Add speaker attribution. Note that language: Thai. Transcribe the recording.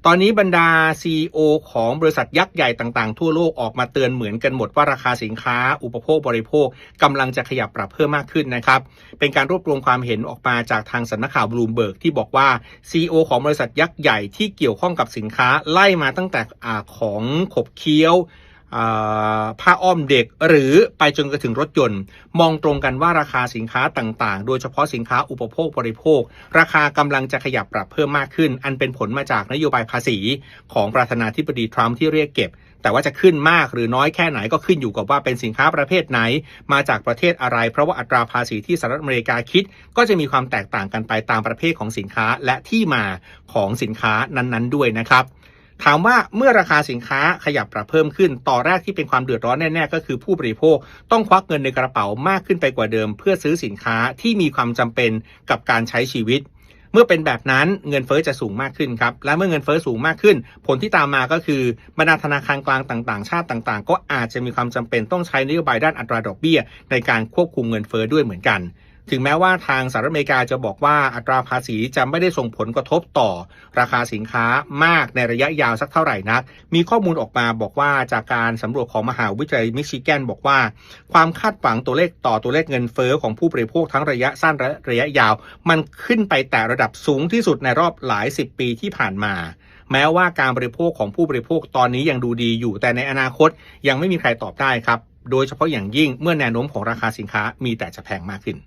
Speaker 1: ตอนนี้บรรดา CEO ของบริษัทยักษ์ใหญ่ต่างๆทั่วโลกออกมาเตือนเหมือนกันหมดว่าราคาสินค้าอุปโภคบริโภคกำลังจะขยับปรับเพิ่มมากขึ้นนะครับเป็นการรวบรวมความเห็นออกมาจากทางสำนักข่าวบลูมเบิร์กที่บอกว่า CEO ของบริษัทยักษ์ใหญ่ที่เกี่ยวข้องกับสินค้าไล่มาตั้งแต่ของขบเคี้ยวผ้าอ้อมเด็กหรือไปจนกระทั่งรถยนต์มองตรงกันว่าราคาสินค้าต่างๆโดยเฉพาะสินค้าอุปโภคบริโภคราคากำลังจะขยับปรับเพิ่มมากขึ้นอันเป็นผลมาจากนโยบายภาษีของประธานาธิบดีทรัมป์ที่เรียกเก็บแต่ว่าจะขึ้นมากหรือน้อยแค่ไหนก็ขึ้นอยู่กับว่าเป็นสินค้าประเภทไหนมาจากประเทศอะไรเพราะว่าอัตราภาษีที่สหรัฐอเมริกาคิดก็จะมีความแตกต่างกันไปตามประเภทของสินค้าและที่มาของสินค้านั้นๆด้วยนะครับถามว่าเมื่อราคาสินค้าขยับปรับเพิ่มขึ้นต่อแรกที่เป็นความเดือดร้อนแน่ๆก็คือผู้บริโภคต้องควักเงินในกระเป๋ามากขึ้นไปกว่าเดิมเพื่อซื้อสินค้าที่มีความจำเป็นกับการใช้ชีวิตเมื่อเป็นแบบนั้นเงินเฟ้อจะสูงมากขึ้นครับและเมื่อเงินเฟ้อสูงมากขึ้นผลที่ตามมาก็คือบรรดาธนาคารกลางต่างๆชาติต่างๆก็อาจจะมีความจำเป็นต้องใช้นโยบายด้านอัตราดอกเบี้ยในการควบคุมเงินเฟ้อด้วยเหมือนกันถึงแม้ว่าทางสหรัฐอเมริกาจะบอกว่าอัตราภาษีจะไม่ได้ส่งผลกระทบต่อราคาสินค้ามากในระยะยาวสักเท่าไหร่นักมีข้อมูลออกมาบอกว่าจากการสำรวจของมหาวิทยาลัยมิชิแกนบอกว่าความคาดหวังตัวเลขเงินเฟ้อของผู้บริโภคทั้งระยะสั้นและระยะยาวมันขึ้นไปแต่ระดับสูงที่สุดในรอบหลาย10ปีที่ผ่านมาแม้ว่าการบริโภคของผู้บริโภคตอนนี้ยังดูดีอยู่แต่ในอนาคตยังไม่มีใครตอบได้ครับโดยเฉพาะอย่างยิ่งเมื่อแนวโน้มของราคาสินค้ามีแต่จะแพงมากขึ้น